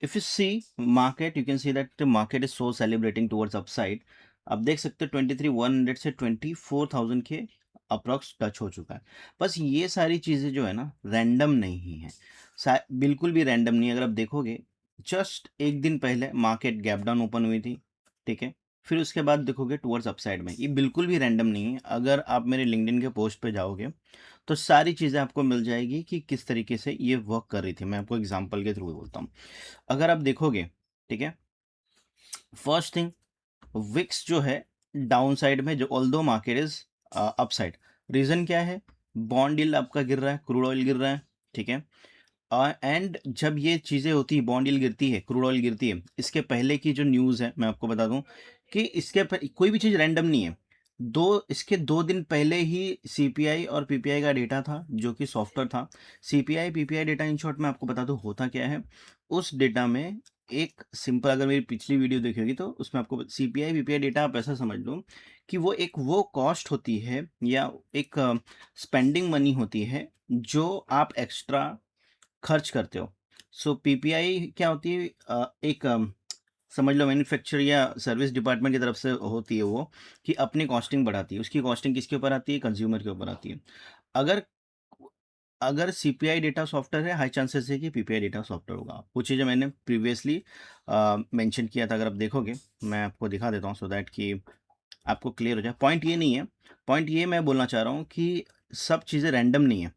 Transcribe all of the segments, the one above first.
If you see market, you can see that the market is so celebrating towards upside. आप देख सकते हो 23,100 से 24,000 के अप्रॉक्स टच हो चुका है। बस ये सारी चीज़ें जो है ना रैंडम नहीं है, बिल्कुल भी रैंडम नहीं है। अगर आप देखोगे जस्ट एक दिन पहले मार्केट गैप डाउन ओपन हुई थी, ठीक है, फिर उसके बाद देखोगे टुवर्ड्स अपसाइड में, ये बिल्कुल भी रैंडम नहीं है। अगर आप मेरे लिंक्डइन के पोस्ट पे जाओगे तो सारी चीज़ें आपको मिल जाएगी कि किस तरीके से ये वर्क कर रही थी। मैं आपको एग्जांपल के थ्रू बोलता हूँ। अगर आप देखोगे, ठीक है, फर्स्ट थिंग, विक्स जो है डाउन साइड में, जो although market is upside. Reason क्या है? बॉन्ड यील्ड आपका गिर रहा है, क्रूड ऑयल गिर रहा है, ठीक है। एंड जब ये चीज़ें होती है, बॉन्ड यील्ड गिरती है, क्रूड ऑयल गिरती है, इसके पहले की जो न्यूज़ है मैं आपको बता दूं कि कोई भी चीज़ रैंडम नहीं है। इसके 2 दिन पहले ही सीपीआई और पीपीआई का डेटा था जो कि सॉफ्टवेयर था। CPI PPI data in short में आपको बता दूं होता क्या है। उस डेटा में एक सिंपल, अगर मेरी पिछली वीडियो देखोगी तो उसमें आपको सीपीआई पीपीआई डेटा आप ऐसा समझ लो कि वो कॉस्ट होती है या एक स्पेंडिंग मनी होती है जो आप एक्स्ट्रा खर्च करते हो। सो पीपीआई क्या होती है? एक समझ लो मैन्युफैक्चर या सर्विस डिपार्टमेंट की तरफ से होती है वो, कि अपनी कॉस्टिंग बढ़ाती है। उसकी कॉस्टिंग किसके ऊपर आती है? कंज्यूमर के ऊपर आती है। अगर अगर सीपीआई डेटा सॉफ्टवेयर है, हाई चांसेस है कि पीपीआई डेटा सॉफ्टवेयर होगा। वो चीज़ें मैंने प्रीवियसली मेंशन किया था। अगर आप देखोगे मैं आपको दिखा देता हूँ सो दैट कि आपको क्लियर हो जाए। पॉइंट ये नहीं है, पॉइंट ये मैं बोलना चाह रहा हूँ कि सब चीज़ें रैंडम नहीं है,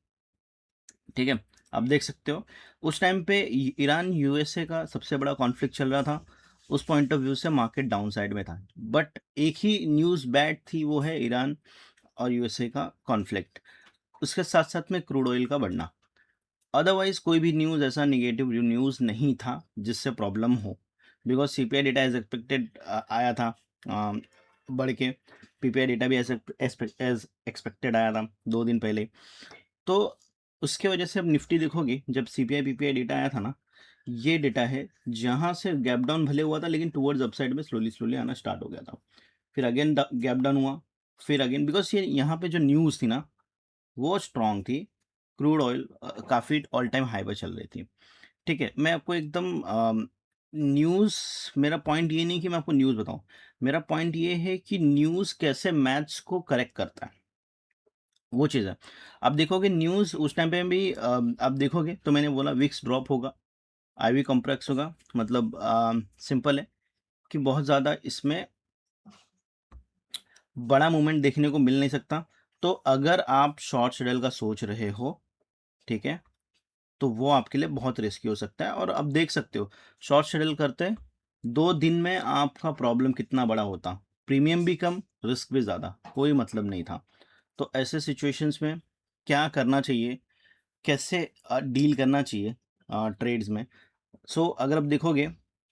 ठीक है। आप देख सकते हो उस टाइम पे ईरान यूएसए का सबसे बड़ा कॉन्फ्लिक्ट चल रहा था। उस पॉइंट ऑफ व्यू से मार्केट डाउन साइड में था, बट एक ही न्यूज़ बैड थी, वो है ईरान और यूएसए का कॉन्फ्लिक्ट, उसके साथ साथ में क्रूड ऑयल का बढ़ना। अदरवाइज कोई भी न्यूज़ ऐसा निगेटिव न्यूज़ नहीं था जिससे प्रॉब्लम हो, because CPI data as expected आया था, बढ़ के। पीपीआई डेटा भी एज एक्सपेक्टेड आया था 2 दिन पहले। तो उसके वजह से अब निफ्टी देखोगे, जब सीपीआई पीपीआई डेटा आया था ना, ये डेटा है जहां से गैप डाउन भले हुआ था लेकिन टुवर्ड्स अपसाइड में स्लोली स्लोली आना स्टार्ट हो गया था। फिर अगेन गैप डाउन हुआ, फिर अगेन, बिकॉज ये यहाँ पे जो न्यूज़ थी ना वो स्ट्रांग थी। क्रूड ऑयल काफ़ी ऑल टाइम हाई पर चल रही थी, ठीक है। मैं आपको एकदम न्यूज़, मेरा पॉइंट ये नहीं कि मैं आपको न्यूज़ बताऊं, मेरा पॉइंट ये है कि न्यूज़ कैसे मैथ्स को करेक्ट करता है, वो चीज़ है। आप देखोगे न्यूज़ उस टाइम पे भी आप देखोगे तो मैंने बोला विक्स ड्रॉप होगा, आईवी कॉम्प्लेक्स होगा, मतलब सिंपल है कि बहुत ज़्यादा इसमें बड़ा मूवमेंट देखने को मिल नहीं सकता। तो अगर आप शॉर्ट शेड्यूल का सोच रहे हो, ठीक है, तो वो आपके लिए बहुत रिस्की हो सकता है। और अब देख सकते हो शॉर्ट शेड्यूल करते 2 दिन में आपका प्रॉब्लम कितना बड़ा होता, प्रीमियम भी कम, रिस्क भी ज़्यादा, कोई मतलब नहीं था। तो ऐसे सिचुएशंस में क्या करना चाहिए, कैसे डील करना चाहिए ट्रेड्स में? सो अगर आप देखोगे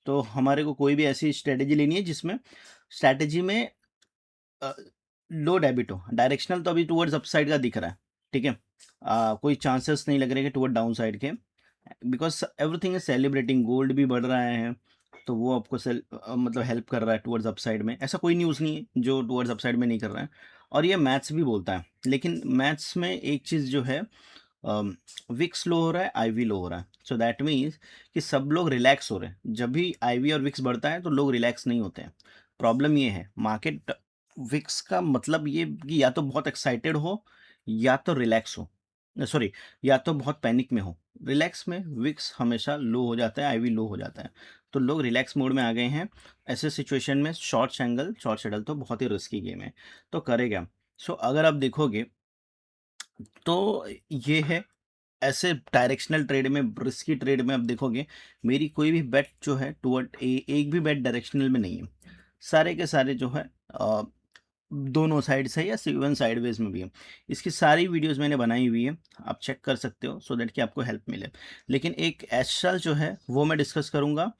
तो हमारे को कोई भी ऐसी स्ट्रेटेजी लेनी है जिसमें स्ट्रेटेजी में लो डेबिट हो। डायरेक्शनल तो अभी टुवर्ड्स अपसाइड का दिख रहा है, ठीक है। कोई चांसेस नहीं लग रहे कि टुवर्ड डाउन साइड के, because everything is celebrating, gold भी बढ़ रहा है, तो वो आपको मतलब हेल्प कर रहा है टुवर्ड्स अपसाइड में। ऐसा कोई न्यूज़ नहीं है जो टुवर्ड्स अपसाइड में नहीं कर रहा है। और ये मैथ्स भी बोलता है, लेकिन मैथ्स में एक चीज़ जो है, विक्स लो हो रहा है, आईवी लो हो रहा है, सो दैट मीन्स कि सब लोग रिलैक्स हो रहे हैं। जब भी आईवी और विक्स बढ़ता है तो लोग रिलैक्स नहीं होते हैं। प्रॉब्लम ये है मार्केट, विक्स का मतलब ये कि या तो बहुत एक्साइटेड हो या तो रिलैक्स हो, सॉरी, या तो बहुत पैनिक में हो। रिलैक्स में विक्स हमेशा लो हो जाता है, आईवी लो हो जाता है, तो लोग रिलैक्स मोड में आ गए हैं। ऐसे सिचुएशन में शॉर्ट शेडल तो बहुत ही रिस्की गेम है, तो करेगा। सो अगर आप देखोगे तो ये है, ऐसे डायरेक्शनल ट्रेड में, रिस्की ट्रेड में आप देखोगे मेरी कोई भी बेट जो है टुवर्ड एक भी बेट डायरेक्शनल में नहीं है। सारे के सारे जो है दोनों साइड से या इवन साइडवेज में भी है। इसकी सारी वीडियोस मैंने बनाई हुई है, आप चेक कर सकते हो सो दैट कि आपको हेल्प मिले। लेकिन एक एस्ट्रल जो है वो मैं डिस्कस करूंगा।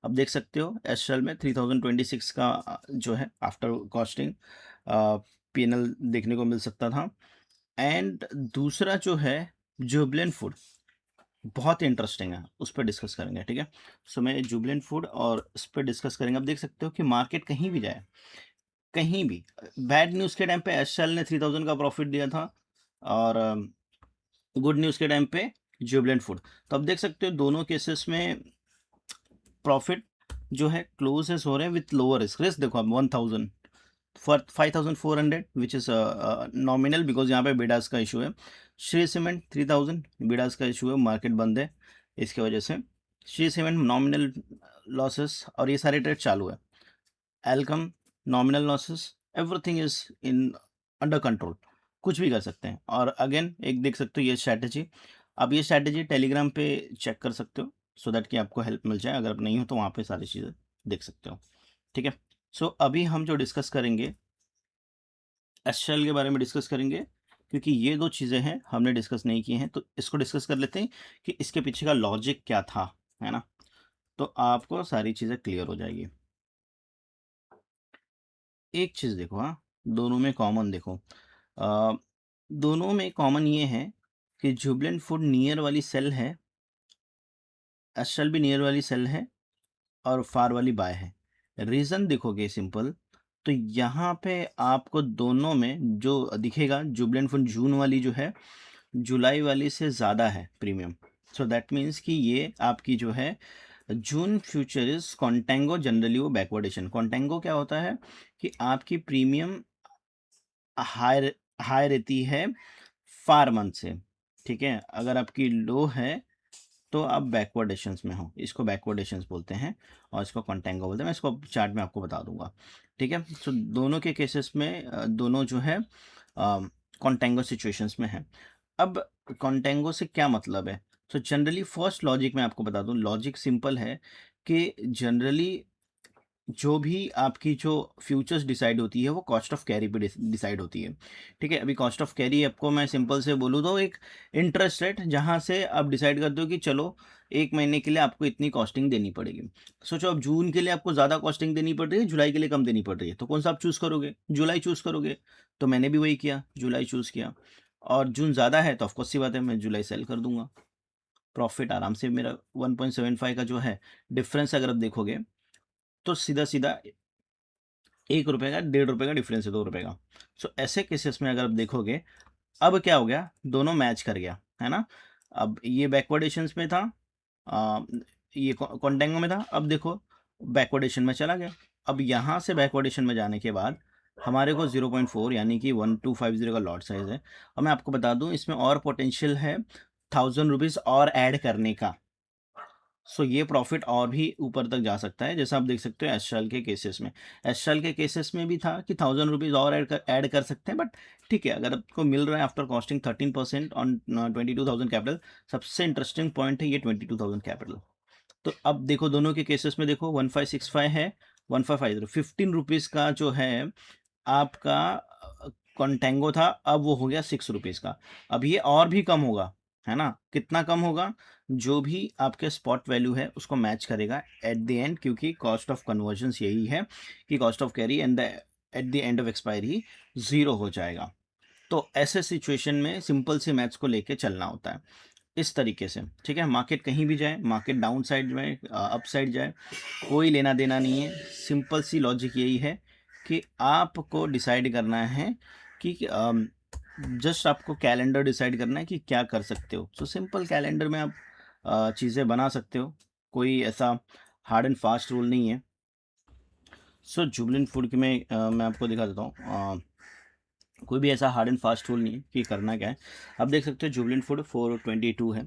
अब देख सकते हो एस्ट्रल में 3026 का जो है आफ्टर कॉस्टिंग पीएनएल देखने को मिल सकता था। एंड दूसरा जो है जुबलेंट फूड, बहुत इंटरेस्टिंग है, उस पर डिस्कस करेंगे, ठीक है। सो मैं जुबलेंट फूड और उस पर डिस्कस करेंगे। अब देख सकते हो कि मार्केट कहीं भी जाए, कहीं भी, बैड न्यूज़ के टाइम पे एशेल ने 3000 का प्रॉफिट दिया था, और गुड न्यूज़ के टाइम पे जुबलेंट फूड। तो अब देख सकते हो दोनों केसेस में प्रॉफिट जो है क्लोजेस हो रहे हैं विथ लोअर रिस्क। रिस्क देखो अब 1000 for 5400 which is nominal because यहाँ पे बिडास का इशू है। श्री सीमेंट 3000 बिडास का इशू है, मार्केट बंद है इसकी वजह से। श्री सीमेंट नॉमिनल लॉसेस और ये सारे ट्रेड चालू है। Alkem nominal losses, everything is in under control, कुछ भी कर सकते हैं। और अगेन एक देख सकते हो ये स्ट्रैटेजी, आप ये स्ट्रैटेजी टेलीग्राम पे चेक कर सकते हो सो दैट कि आपको हेल्प मिल जाए। अगर आप नहीं हो तो वहाँ पे सारी चीज़ें देख सकते हो, ठीक है। सो अभी हम जो डिस्कस करेंगे एसएल के बारे में डिस्कस करेंगे, क्योंकि ये दो चीज़ें हैं हमने डिस्कस नहीं की हैं, तो इसको डिस्कस कर लेते हैं कि इसके पीछे का लॉजिक क्या था, है ना। तो आपको सारी चीज़ें क्लियर हो जाएगी। एक चीज़ देखो, हाँ दोनों में कॉमन देखो, अ, दोनों में कॉमन ये है कि जुबलेंट फूड नियर वाली सेल है, एसएल भी नियर वाली सेल है और फार वाली बाय है। रीज़न देखोगे सिंपल, तो यहाँ पे आपको दोनों में जो दिखेगा जुबलेंट फूड जून वाली जो है जुलाई वाली से ज़्यादा है प्रीमियम। सो दैट मीन्स कि ये आपकी जो है जून फ्यूचर्स कॉन्टेंगो, जनरली वो बैकवर्डेशन। कॉन्टेंगो क्या होता है कि आपकी प्रीमियम हाई हाई रहती है फार मंथ से, ठीक है। अगर आपकी लो है तो आप बैकवर्डेशंस में हो, इसको बैकवर्डेशंस बोलते हैं और इसको कॉन्टेंगो बोलते हैं। मैं इसको चार्ट में आपको बता दूंगा, ठीक है। सो दोनों के केसेस में दोनों जो है कॉन्टेंगो सिचुएशंस में है। अब कॉन्टेंगो से क्या मतलब है, तो जनरली फर्स्ट लॉजिक मैं आपको बता दूं, लॉजिक सिंपल है कि जनरली जो भी आपकी जो फ्यूचर्स डिसाइड होती है वो कॉस्ट ऑफ कैरी पे डिसाइड होती है, ठीक है। अभी कॉस्ट ऑफ कैरी आपको मैं सिंपल से बोलूँ तो एक इंटरेस्ट रेट जहाँ से आप डिसाइड करते हो कि चलो एक महीने के लिए आपको इतनी कॉस्टिंग देनी पड़ेगी। सोचो अब जून के लिए आपको ज़्यादा कॉस्टिंग देनी पड़ रही है, जुलाई के लिए कम देनी पड़ रही है, तो कौन सा आप चूज़ करोगे, जुलाई चूज़ करोगे। तो मैंने भी वही किया, जुलाई चूज़ किया। और जून ज़्यादा है तो ऑफकोर्स सी बात है मैं जुलाई सेल कर दूंगा, प्रॉफिट आराम से मेरा 1.75 का जो है डिफरेंस अगर आप देखोगे तो सीधा सीधा 1 रुपये का, 1.5 रुपये का डिफरेंस है, 2 रुपये का। सो ऐसे केसेस में अगर आप देखोगे अब क्या हो गया, दोनों मैच कर गया, है ना। अब ये बैकवर्डेशंस में था, आ, ये कॉन्टेंगो में था, अब देखो बैकवर्डेशन में चला गया। अब यहाँ से बैकवर्डेशन में जाने के बाद हमारे को 0.4 यानी कि 1250 का लॉट साइज है। और मैं आपको बता दूं इसमें और पोटेंशियल है 1000 रुपीज़ और ऐड करने का। सो ये प्रॉफिट और भी ऊपर तक जा सकता है, जैसा आप देख सकते हो एस्ट्रल के केसेस में। एस्ट्रल के केसेस में भी था कि 1000 रुपीज़ और ऐड कर सकते हैं, बट ठीक है अगर आपको मिल रहा है आफ्टर कॉस्टिंग 13% ऑन 22,000 कैपिटल। सबसे इंटरेस्टिंग पॉइंट है ये 22,000 कैपिटल। तो अब देखो दोनों के केसेस में देखो 1565 है, 1550, 15 रुपीज़ का जो है आपका कॉन्टेंगो था, अब वो हो गया 6 रुपीज़ का। अब ये और भी कम होगा, है ना। कितना कम होगा, जो भी आपके स्पॉट वैल्यू है उसको मैच करेगा एट द एंड, क्योंकि कॉस्ट ऑफ कन्वर्जन यही है कि cost of carry and at the end of expiry zero हो जाएगा। तो ऐसे सिचुएशन में सिंपल सी मैथ्स को लेके चलना होता है इस तरीके से, ठीक है। मार्केट कहीं भी जाए, मार्केट डाउन साइड में अप साइड जाए, कोई लेना देना नहीं है। सिंपल सी लॉजिक यही है कि आपको डिसाइड करना है कि जस्ट आपको कैलेंडर डिसाइड करना है कि क्या कर सकते हो। सो सिंपल कैलेंडर में आप चीज़ें बना सकते हो, कोई ऐसा हार्ड एंड फास्ट रूल नहीं है। सो जुबलेंट फूड की मैं आपको दिखा देता हूँ, कोई भी ऐसा हार्ड एंड फास्ट रूल नहीं है कि करना क्या है। आप देख सकते हो जुबलेंट फूड 422 है,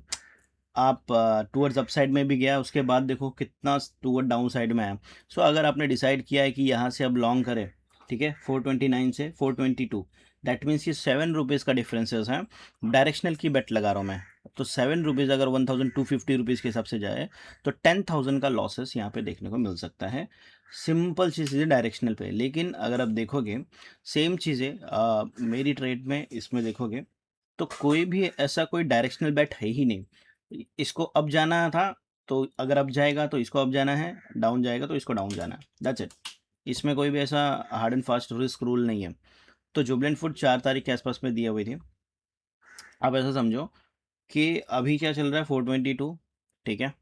आप टूवर्ड्स अप साइड में भी गया, उसके बाद देखो कितना टूवर्ड डाउन साइड में है। सो अगर आपने डिसाइड किया है कि यहाँ से अब लॉन्ग करें, ठीक है, 429 से 422, दैट मीन्स ये 7 रुपीज़ का डिफरेंसेस है। डायरेक्शनल की बेट लगा रहा हूँ मैं, तो 7 रुपीज़ अगर 1250 रुपीज़ के हिसाब से जाए तो 10,000 का लॉसेस यहाँ पे देखने को मिल सकता है। सिंपल सी चीज़ें डायरेक्शनल पे, लेकिन अगर आप देखोगे सेम चीज़ें मेरी ट्रेड में इसमें देखोगे तो कोई भी ऐसा कोई डायरेक्शनल बेट है ही नहीं। इसको अप जाना था तो अगर अप जाएगा तो इसको अप जाना है, डाउन जाएगा तो इसको डाउन जाना है, दैट्स इट। इसमें कोई भी ऐसा hard and fast risk rule नहीं है। तो जुबलेंट फूड 4 तारीख के आसपास में दिए हुए थे। आप ऐसा समझो कि अभी क्या चल रहा है 422, ठीक है।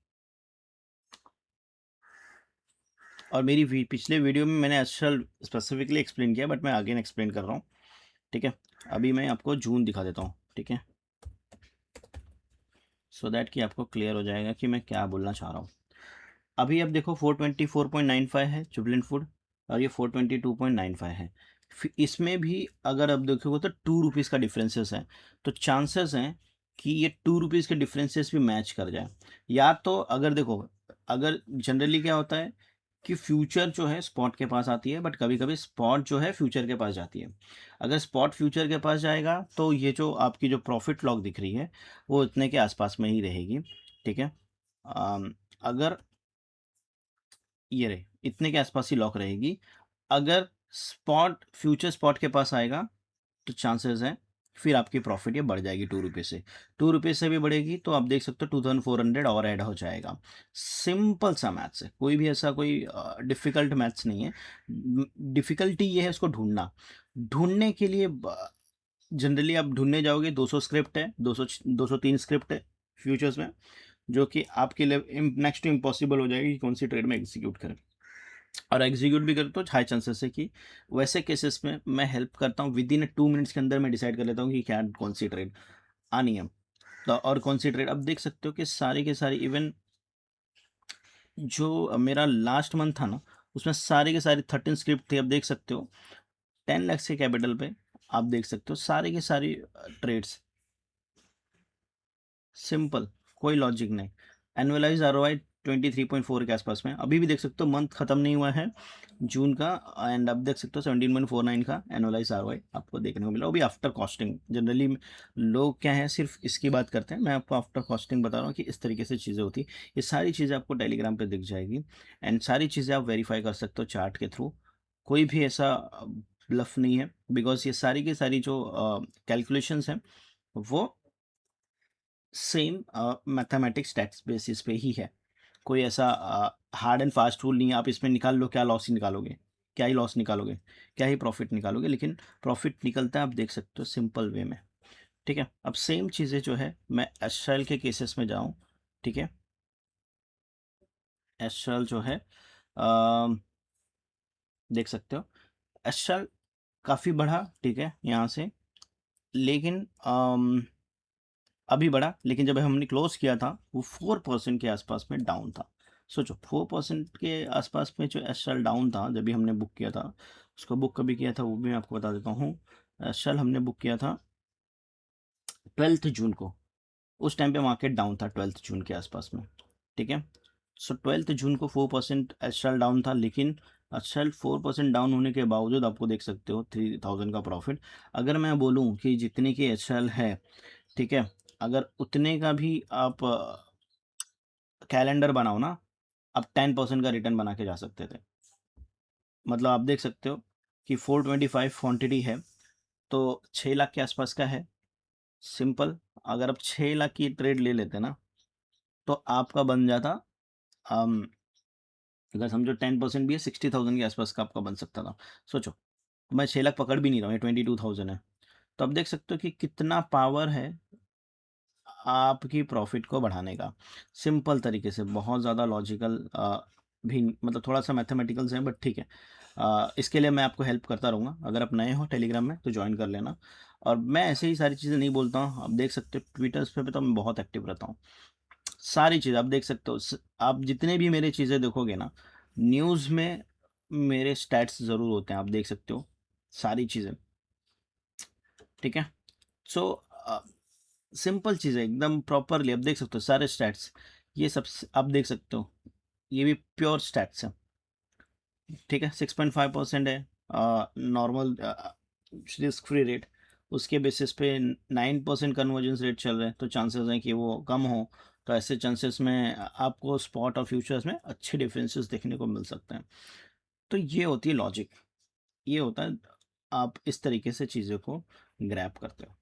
और मेरी पिछले वीडियो में मैंने एक्चुअल स्पेसिफिकली एक्सप्लेन किया, बट मैं अगेन एक्सप्लेन कर रहा हूँ, ठीक है। अभी मैं आपको जून दिखा देता हूँ, ठीक है, सो दैट कि आपको क्लियर हो जाएगा कि मैं क्या बोलना चाह रहा हूँ। अभी आप देखो 424.95 है जुबिलेंट फूड, और ये 422.95 है। इसमें भी अगर आप देखोगे तो 2 रुपीज़ का डिफरेंसेस है, तो चांसेस हैं कि ये 2 रुपीज़ के डिफरेंसेस भी मैच कर जाए। या तो अगर देखो, अगर जनरली क्या होता है कि फ्यूचर जो है स्पॉट के पास आती है, बट कभी कभी स्पॉट जो है फ्यूचर के पास जाती है। अगर स्पॉट फ्यूचर के पास जाएगा तो ये जो आपकी जो प्रॉफिट लॉग दिख रही है वो इतने के आसपास में ही रहेगी। ठीक है। अगर ये रहे इतने के आसपास ही लॉक रहेगी। अगर स्पॉट फ्यूचर स्पॉट के पास आएगा तो चांसेस हैं फिर आपकी प्रॉफिट ये बढ़ जाएगी 2 रुपये से। 2 रुपये से भी बढ़ेगी तो आप देख सकते हो 2400 और ऐड हो जाएगा। सिंपल सा मैथ्स है, कोई भी ऐसा कोई डिफ़िकल्ट मैथ्स नहीं है। डिफ़िकल्टी ये है उसको ढूंढना। ढूंढने के लिए जनरली आप ढूंढने जाओगे, 200 स्क्रिप्ट है, 203 स्क्रिप्ट है फ्यूचर्स में, जो कि आपके लिए नेक्स्ट टू इम्पॉसिबल हो जाएगी कि कौन सी ट्रेड में एग्जीक्यूट करें। और एग्जीक्यूट भी करें तो हाई चांसेस है कि वैसे केसेस में मैं हेल्प करता हूँ, विद इन 2 मिनट्स के अंदर मैं डिसाइड कर लेता हूँ कि क्या कौन सी ट्रेड आनी है। तो और कौन सी ट्रेड, अब देख सकते हो कि सारी के सारी, इवन जो मेरा लास्ट मंथ था ना उसमें सारी के सारी 13 स्क्रिप्ट थी। अब देख सकते हो 10 लाख के कैपिटल पे आप देख सकते हो सारी की सारी ट्रेड्स। सिंपल, कोई लॉजिक नहीं। एनुअलाइज आरओआई 23.4 के आसपास में। अभी भी देख सकते हो मंथ खत्म नहीं हुआ है जून का, एंड अब देख सकते हो 17.49 का एनुअलाइज आरओआई आपको देखने को मिला, वो भी आफ्टर कॉस्टिंग। जनरली लोग क्या है सिर्फ इसकी बात करते हैं, मैं आपको आफ्टर कॉस्टिंग बता रहा हूँ कि इस तरीके से चीज़ें होती। ये सारी चीज़ें आपको टेलीग्राम पे दिख जाएगी, एंड सारी चीज़ें आप वेरीफाई कर सकते हो चार्ट के थ्रू। कोई भी ऐसा ब्लफ नहीं है, बिकॉज ये सारी की सारी जो कैलकुलेशंस हैं वो सेम मैथमेटिक्स स्टैट्स बेसिस पे ही है। कोई ऐसा हार्ड एंड फास्ट रूल नहीं है, आप इसमें निकाल लो क्या लॉस ही निकालोगे, क्या ही लॉस निकालोगे, क्या ही प्रॉफिट निकालोगे, लेकिन प्रॉफिट निकलता है आप देख सकते हो सिंपल वे में। ठीक है। अब सेम चीज़ें जो है मैं एस्ट्रल के केसेस में जाऊँ। ठीक है। एस्ट्रल जो है देख सकते हो एस्ट्रल काफ़ी बढ़ा, ठीक है यहाँ से, लेकिन अभी बढ़ा, लेकिन जब हमने क्लोज किया था वो 4% के आसपास में डाउन था। सोचो 4% के आसपास में जो एस्ट्रल डाउन था जब भी हमने बुक किया था, उसको बुक कभी किया था वो भी मैं आपको बता देता हूँ। एस्ट्रल हमने बुक किया था 12 जून को। उस टाइम पे मार्केट डाउन था 12 जून के आसपास में। ठीक है। सो 12 जून को 4% एस्ट्रल डाउन था, लेकिन एस्ट्रल 4% डाउन होने के बावजूद आपको देख सकते हो 3000 का प्रॉफिट। अगर मैं बोलूँ कि जितने की एस्ट्रल है, ठीक है, अगर उतने का भी आप कैलेंडर बनाओ ना, आप 10% का रिटर्न बना के जा सकते थे। मतलब आप देख सकते हो कि 425 क्वांटिटी है तो 6 लाख के आसपास का है। सिंपल, अगर आप 6 लाख की ट्रेड ले लेते ना तो आपका बन जाता, अम, अगर समझो 10% भी है 60,000 के आसपास का आपका बन सकता था। सोचो, मैं 6 लाख पकड़ भी नहीं रहा हूँ, ये 22,000 है। तो आप देख सकते हो कि कितना पावर है आपकी प्रॉफिट को बढ़ाने का। सिंपल तरीके से, बहुत ज़्यादा लॉजिकल भी मतलब थोड़ा सा मैथमेटिकल्स है, बट ठीक है। इसके लिए मैं आपको हेल्प करता रहूँगा। अगर आप नए हो टेलीग्राम में तो ज्वाइन कर लेना। और मैं ऐसे ही सारी चीज़ें नहीं बोलता हूँ, आप देख सकते हो ट्विटर्स पे तो मैं बहुत एक्टिव रहता हूँ। सारी चीज़ आप देख सकते हो, आप जितने भी मेरे चीज़ें देखोगे ना, न्यूज़ में मेरे स्टैट्स ज़रूर होते हैं, आप देख सकते हो सारी चीज़ें। ठीक है। सो सिंपल चीज़ है एकदम प्रॉपरली, आप देख सकते हो सारे स्टैट्स, ये सब आप देख सकते हो, ये भी प्योर स्टैट्स है। ठीक है। 6.5% है नॉर्मल रिस्क फ्री रेट, उसके बेसिस पे 9% कन्वर्जेंस रेट चल रहे हैं, तो चांसेस हैं कि वो कम हो। तो ऐसे चांसेस में आपको स्पॉट और फ्यूचर्स में अच्छे डिफरेंसेस देखने को मिल सकते हैं। तो ये होती है लॉजिक, ये होता है, आप इस तरीके से चीज़ों को ग्रैब करते हो।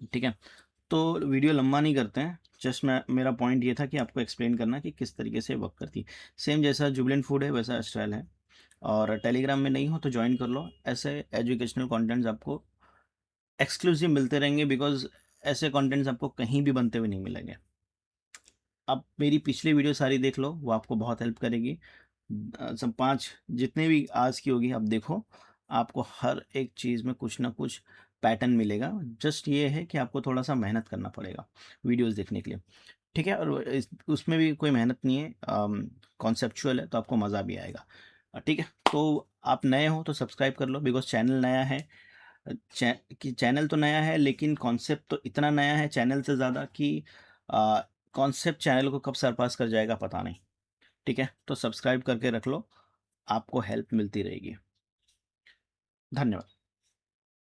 ठीक है। तो वीडियो लंबा नहीं करते हैं, जस्ट मैं मेरा पॉइंट ये था कि आपको एक्सप्लेन करना कि किस तरीके से वर्क करती है। सेम जैसा जुबिलेंट फूड है वैसा स्टाइल है। और टेलीग्राम में नहीं हो तो ज्वाइन कर लो, ऐसे एजुकेशनल कंटेंट्स आपको एक्सक्लूसिव मिलते रहेंगे, बिकॉज ऐसे कंटेंट्स आपको कहीं भी बनते हुए नहीं मिलेंगे। आप मेरी पिछली वीडियो सारी देख लो, वो आपको बहुत हेल्प करेगी। सब 5 जितने भी आज की होगी आप देखो, आपको हर एक चीज़ में कुछ ना कुछ पैटर्न मिलेगा। जस्ट ये है कि आपको थोड़ा सा मेहनत करना पड़ेगा वीडियोस देखने के लिए। ठीक है? और उसमें भी कोई मेहनत नहीं है, कॉन्सेप्चुअल है, तो आपको मज़ा भी आएगा। ठीक है? तो आप नए हो तो सब्सक्राइब कर लो, बिकॉज़ चैनल नया है। चैनल तो नया है, लेकिन कॉन्सेप्ट तो इतना नया है चैनल से ज़्यादा कि कॉन्सेप्ट चैनल को कब सरपास कर जाएगा पता नहीं। ठीक है? तो सब्सक्राइब करके रख लो, आपको हेल्प मिलती रहेगी। धन्यवाद।